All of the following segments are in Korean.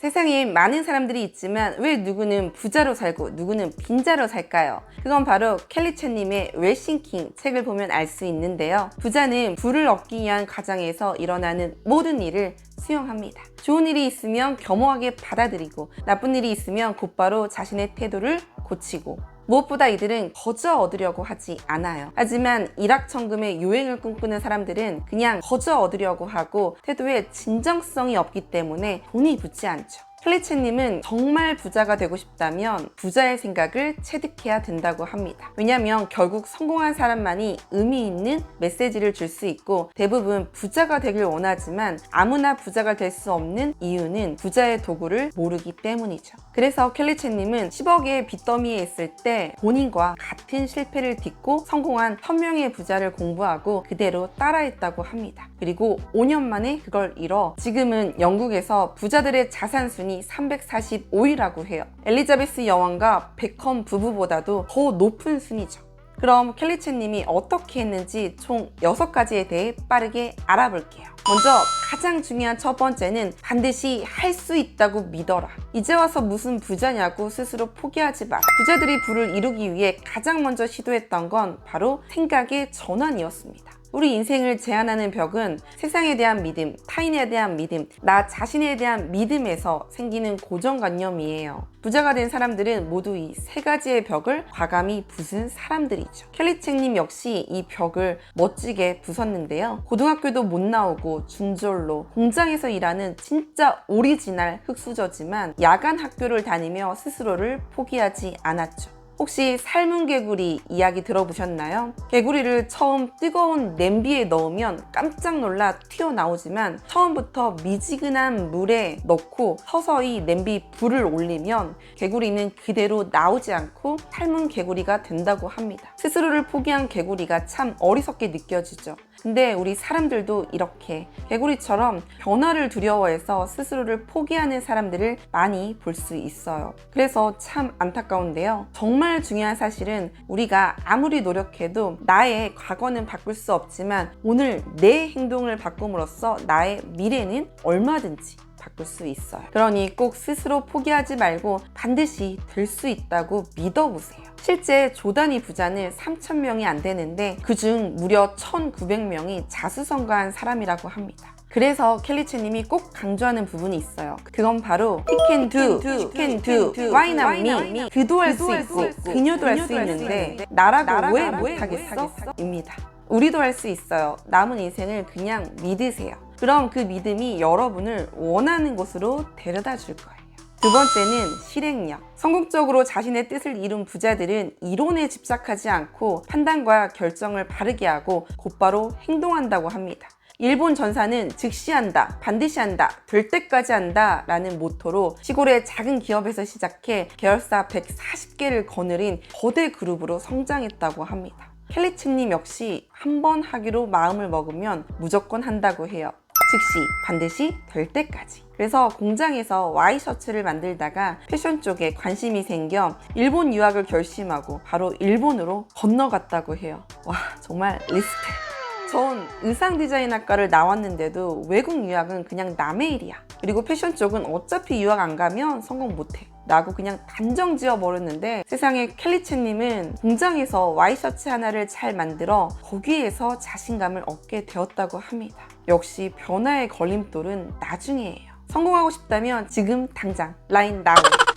세상에 많은 사람들이 있지만 왜 누구는 부자로 살고 누구는 빈자로 살까요? 그건 바로 켈리 챗님의 웰싱킹 책을 보면 알 수 있는데요. 부자는 부를 얻기 위한 과정에서 일어나는 모든 일을 수용합니다. 좋은 일이 있으면 겸허하게 받아들이고 나쁜 일이 있으면 곧바로 자신의 태도를 고치고 무엇보다 이들은 거저 얻으려고 하지 않아요. 하지만 일확천금의 요행을 꿈꾸는 사람들은 그냥 거저 얻으려고 하고 태도에 진정성이 없기 때문에 돈이 붙지 않죠. 켈리 챗님은 정말 부자가 되고 싶다면 부자의 생각을 체득해야 된다고 합니다. 왜냐하면 결국 성공한 사람만이 의미 있는 메시지를 줄 수 있고 대부분 부자가 되길 원하지만 아무나 부자가 될 수 없는 이유는 부자의 도구를 모르기 때문이죠. 그래서 켈리 챗님은 10억의 빚더미에 있을 때 본인과 같은 실패를 딛고 성공한 1000명의 부자를 공부하고 그대로 따라했다고 합니다. 그리고 5년 만에 그걸 이뤄 지금은 영국에서 부자들의 자산 순위 345위라고 해요. 엘리자베스 여왕과 베컴 부부보다도 더 높은 순위죠. 그럼 켈리 챗님이 어떻게 했는지 총 6가지에 대해 빠르게 알아볼게요. 먼저 가장 중요한 첫 번째는 반드시 할 수 있다고 믿어라. 이제 와서 무슨 부자냐고 스스로 포기하지 마라. 부자들이 부를 이루기 위해 가장 먼저 시도했던 건 바로 생각의 전환이었습니다. 우리 인생을 제한하는 벽은 세상에 대한 믿음, 타인에 대한 믿음, 나 자신에 대한 믿음에서 생기는 고정관념이에요. 부자가 된 사람들은 모두 이 3가지의 벽을 과감히 부순 사람들이죠. 켈리 챗님 역시 이 벽을 멋지게 부쉈는데요. 고등학교도 못 나오고 중졸로 공장에서 일하는 진짜 오리지널 흙수저지만 야간 학교를 다니며 스스로를 포기하지 않았죠. 혹시 삶은 개구리 이야기 들어보셨나요? 개구리를 처음 뜨거운 냄비에 넣으면 깜짝 놀라 튀어나오지만 처음부터 미지근한 물에 넣고 서서히 냄비 불을 올리면 개구리는 그대로 나오지 않고 삶은 개구리가 된다고 합니다. 스스로를 포기한 개구리가 참 어리석게 느껴지죠. 근데 우리 사람들도 이렇게 개구리처럼 변화를 두려워해서 스스로를 포기하는 사람들을 많이 볼 수 있어요. 그래서 참 안타까운데요. 정말 중요한 사실은 우리가 아무리 노력해도 나의 과거는 바꿀 수 없지만 오늘 내 행동을 바꿈으로써 나의 미래는 얼마든지 바꿀 수 있어요. 그러니 꼭 스스로 포기하지 말고 반드시 될 수 있다고 믿어보세요. 실제 조단위 부자는 3,000명이 안 되는데 그중 무려 1,900명이 자수성가한 사람이라고 합니다. 그래서 켈리 챗님이 꼭 강조하는 부분이 있어요. 그건 바로 He can do, why not me? 그도 할 수 있고 그녀도 할 수 있는데 나라고 왜 못하겠어? 입니다. 우리도 할 수 있어요. 남은 인생을 그냥 믿으세요. 그럼 그 믿음이 여러분을 원하는 곳으로 데려다 줄 거예요. 두 번째는 실행력. 성공적으로 자신의 뜻을 이룬 부자들은 이론에 집착하지 않고 판단과 결정을 바르게 하고 곧바로 행동한다고 합니다. 일본 전사는 즉시 한다, 반드시 한다, 될 때까지 한다 라는 모토로 시골의 작은 기업에서 시작해 계열사 140개를 거느린 거대 그룹으로 성장했다고 합니다. 켈리 챗님 역시 한 번 하기로 마음을 먹으면 무조건 한다고 해요. 즉시 반드시 될 때까지. 그래서 공장에서 와이셔츠를 만들다가 패션 쪽에 관심이 생겨 일본 유학을 결심하고 바로 일본으로 건너갔다고 해요. 와, 정말 리스펙. 전 의상 디자인 학과를 나왔는데도 외국 유학은 그냥 남의 일이야. 그리고 패션 쪽은 어차피 유학 안 가면 성공 못해 라고 그냥 단정 지어 버렸는데 세상에 켈리 챗님은 공장에서 와이셔츠 하나를 잘 만들어 거기에서 자신감을 얻게 되었다고 합니다. 역시 변화의 걸림돌은 나중이에요. 성공하고 싶다면 지금 당장 라인 나우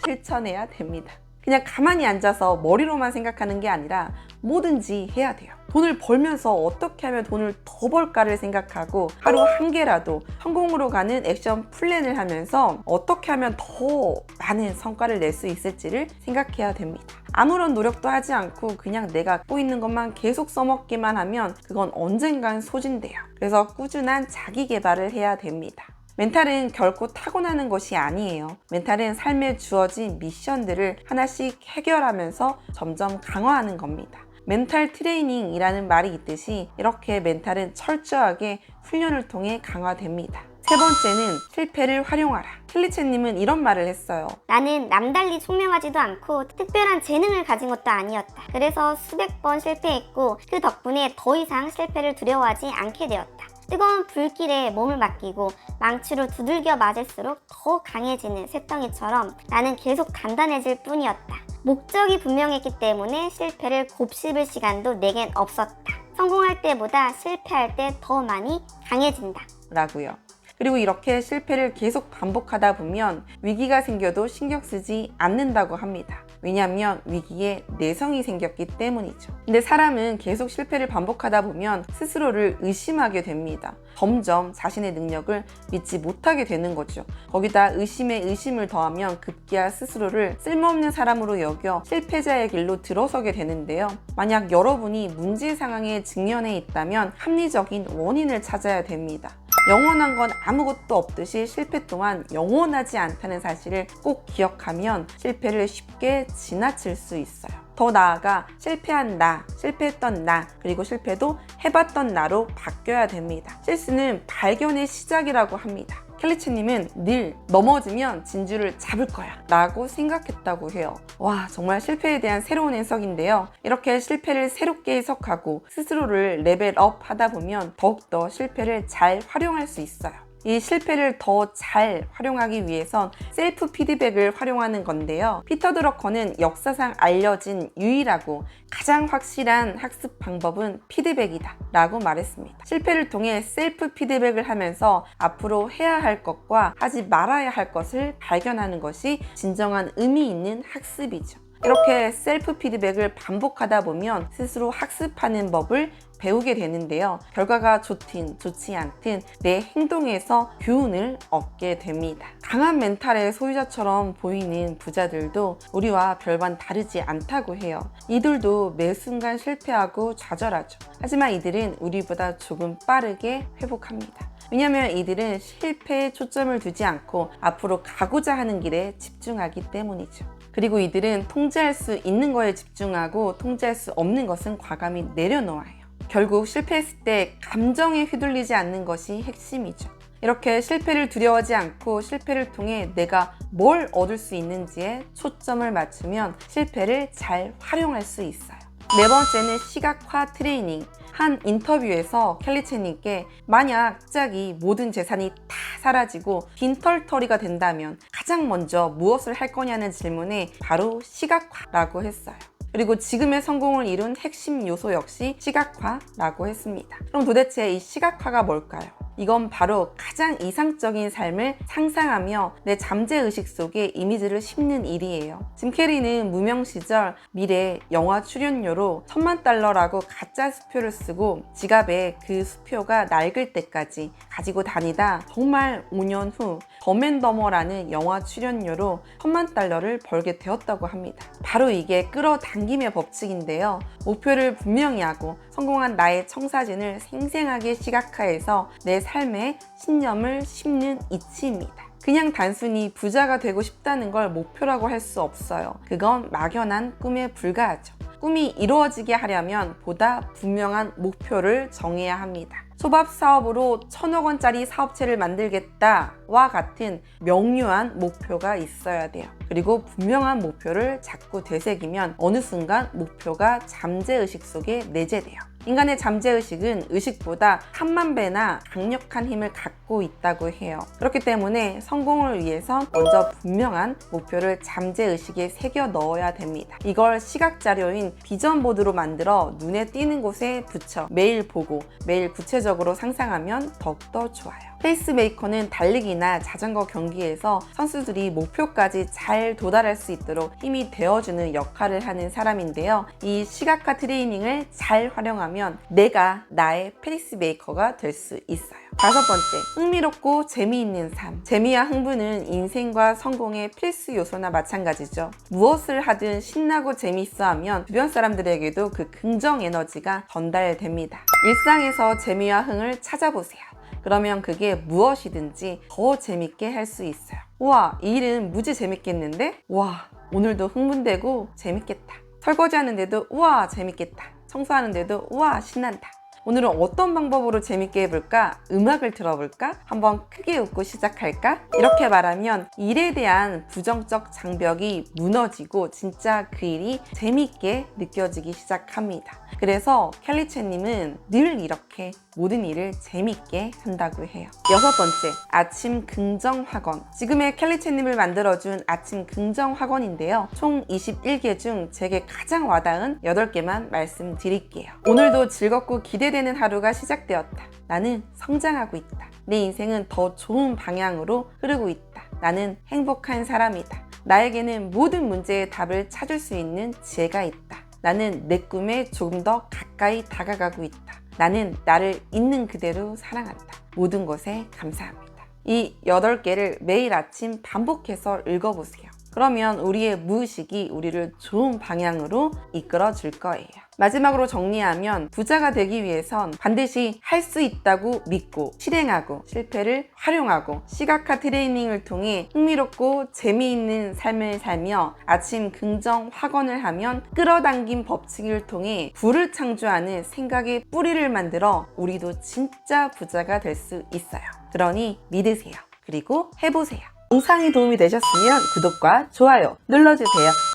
실천해야 됩니다. 그냥 가만히 앉아서 머리로만 생각하는 게 아니라 뭐든지 해야 돼요. 돈을 벌면서 어떻게 하면 돈을 더 벌까를 생각하고 하루 한 개라도 성공으로 가는 액션 플랜을 하면서 어떻게 하면 더 많은 성과를 낼 수 있을지를 생각해야 됩니다. 아무런 노력도 하지 않고 그냥 내가 갖고 있는 것만 계속 써먹기만 하면 그건 언젠간 소진돼요. 그래서 꾸준한 자기 개발을 해야 됩니다. 멘탈은 결코 타고나는 것이 아니에요. 멘탈은 삶에 주어진 미션들을 하나씩 해결하면서 점점 강화하는 겁니다. 멘탈 트레이닝이라는 말이 있듯이 이렇게 멘탈은 철저하게 훈련을 통해 강화됩니다. 세 번째는 실패를 활용하라. 켈리 챗님은 이런 말을 했어요. 나는 남달리 총명하지도 않고 특별한 재능을 가진 것도 아니었다. 그래서 수백 번 실패했고 그 덕분에 더 이상 실패를 두려워하지 않게 되었다. 뜨거운 불길에 몸을 맡기고 망치로 두들겨 맞을수록 더 강해지는 쇳덩이처럼 나는 계속 단단해질 뿐이었다. 목적이 분명했기 때문에 실패를 곱씹을 시간도 내겐 없었다. 성공할 때보다 실패할 때 더 많이 강해진다. 라고요. 그리고 이렇게 실패를 계속 반복하다 보면 위기가 생겨도 신경 쓰지 않는다고 합니다. 왜냐하면 위기에 내성이 생겼기 때문이죠. 근데 사람은 계속 실패를 반복하다 보면 스스로를 의심하게 됩니다. 점점 자신의 능력을 믿지 못하게 되는 거죠. 거기다 의심에 의심을 더하면 급기야 스스로를 쓸모없는 사람으로 여겨 실패자의 길로 들어서게 되는데요. 만약 여러분이 문제 상황에 직면해 있다면 합리적인 원인을 찾아야 됩니다. 영원한 건 아무것도 없듯이 실패 또한 영원하지 않다는 사실을 꼭 기억하면 실패를 쉽게 지나칠 수 있어요. 더 나아가 실패한 나, 실패했던 나, 그리고 실패도 해봤던 나로 바뀌어야 됩니다. 실수는 발견의 시작이라고 합니다. 켈리치님은 늘 넘어지면 진주를 잡을 거야 라고 생각했다고 해요. 와, 정말 실패에 대한 새로운 해석인데요. 이렇게 실패를 새롭게 해석하고 스스로를 레벨업 하다 보면 더욱더 실패를 잘 활용할 수 있어요. 이 실패를 더 잘 활용하기 위해선 셀프 피드백을 활용하는 건데요. 피터 드러커는 역사상 알려진 유일하고 가장 확실한 학습 방법은 피드백이다 라고 말했습니다. 실패를 통해 셀프 피드백을 하면서 앞으로 해야 할 것과 하지 말아야 할 것을 발견하는 것이 진정한 의미 있는 학습이죠. 이렇게 셀프 피드백을 반복하다 보면 스스로 학습하는 법을 배우게 되는데요. 결과가 좋든 좋지 않든 내 행동에서 교훈을 얻게 됩니다. 강한 멘탈의 소유자처럼 보이는 부자들도 우리와 별반 다르지 않다고 해요. 이들도 매 순간 실패하고 좌절하죠. 하지만 이들은 우리보다 조금 빠르게 회복합니다. 왜냐하면 이들은 실패에 초점을 두지 않고 앞으로 가고자 하는 길에 집중하기 때문이죠. 그리고 이들은 통제할 수 있는 거에 집중하고 통제할 수 없는 것은 과감히 내려놓아요. 결국 실패했을 때 감정에 휘둘리지 않는 것이 핵심이죠. 이렇게 실패를 두려워하지 않고 실패를 통해 내가 뭘 얻을 수 있는지에 초점을 맞추면 실패를 잘 활용할 수 있어요. 네 번째는 시각화 트레이닝. 한 인터뷰에서 켈리체님께 만약 갑자기 모든 재산이 다 사라지고 빈털터리가 된다면 가장 먼저 무엇을 할 거냐는 질문에 바로 시각화라고 했어요. 그리고 지금의 성공을 이룬 핵심 요소 역시 시각화라고 했습니다. 그럼 도대체 이 시각화가 뭘까요? 이건 바로 가장 이상적인 삶을 상상하며 내 잠재의식 속에 이미지를 심는 일이에요. 짐 캐리는 무명 시절 미래 영화 출연료로 $10,000,000라고 가짜 수표를 쓰고 지갑에 그 수표가 낡을 때까지 가지고 다니다 정말 5년 후 덤앤더머라는 영화 출연료로 $10,000,000를 벌게 되었다고 합니다. 바로 이게 끌어당김의 법칙인데요. 목표를 분명히 하고 성공한 나의 청사진을 생생하게 시각화해서 내 삶에 신념을 심는 이치입니다. 그냥 단순히 부자가 되고 싶다는 걸 목표라고 할 수 없어요. 그건 막연한 꿈에 불과하죠. 꿈이 이루어지게 하려면 보다 분명한 목표를 정해야 합니다. 초밥 사업으로 1,000억 원짜리 사업체를 만들겠다와 같은 명료한 목표가 있어야 돼요. 그리고 분명한 목표를 자꾸 되새기면 어느 순간 목표가 잠재의식 속에 내재돼요. 인간의 잠재의식은 의식보다 10,000배나 강력한 힘을 갖고 있다고 해요. 그렇기 때문에 성공을 위해선 먼저 분명한 목표를 잠재의식에 새겨 넣어야 됩니다. 이걸 시각자료인 비전보드로 만들어 눈에 띄는 곳에 붙여 매일 보고 매일 구체적으로 상상하면 더욱더 좋아요. 페이스메이커는 달리기나 자전거 경기에서 선수들이 목표까지 잘 도달할 수 있도록 힘이 되어주는 역할을 하는 사람인데요. 이 시각화 트레이닝을 잘 활용하면 내가 나의 페이스메이커가 될 수 있어요. 다섯 번째, 흥미롭고 재미있는 삶. 재미와 흥분은 인생과 성공의 필수 요소나 마찬가지죠. 무엇을 하든 신나고 재미있어 하면 주변 사람들에게도 그 긍정 에너지가 전달됩니다. 일상에서 재미와 흥을 찾아보세요. 그러면 그게 무엇이든지 더 재밌게 할 수 있어요. 우와, 이 일은 무지 재밌겠는데? 와, 오늘도 흥분되고 재밌겠다. 설거지 하는데도 우와, 재밌겠다. 청소하는데도 우와, 신난다. 오늘은 어떤 방법으로 재밌게 해볼까? 음악을 들어볼까? 한번 크게 웃고 시작할까? 이렇게 말하면 일에 대한 부정적 장벽이 무너지고 진짜 그 일이 재밌게 느껴지기 시작합니다. 그래서 켈리체님은 늘 이렇게 모든 일을 재밌게 한다고 해요. 6번째, 아침 긍정 학원. 지금의 켈리체님을 만들어준 아침 긍정 학원인데요. 총 21개 중 제게 가장 와닿은 8개만 말씀드릴게요. 오늘도 즐겁고 기대되는 하루가 시작되었다. 나는 성장하고 있다. 내 인생은 더 좋은 방향으로 흐르고 있다. 나는 행복한 사람이다. 나에게는 모든 문제의 답을 찾을 수 있는 지혜가 있다. 나는 내 꿈에 조금 더 가까이 다가가고 있다. 나는 나를 있는 그대로 사랑한다. 모든 것에 감사합니다. 이 8개를 매일 아침 반복해서 읽어보세요. 그러면 우리의 무의식이 우리를 좋은 방향으로 이끌어 줄 거예요. 마지막으로 정리하면 부자가 되기 위해선 반드시 할 수 있다고 믿고 실행하고 실패를 활용하고 시각화 트레이닝을 통해 흥미롭고 재미있는 삶을 살며 아침 긍정 확언을 하면 끌어당긴 법칙을 통해 부를 창조하는 생각의 뿌리를 만들어 우리도 진짜 부자가 될 수 있어요. 그러니 믿으세요. 그리고 해보세요. 영상이 도움이 되셨으면 구독과 좋아요 눌러주세요.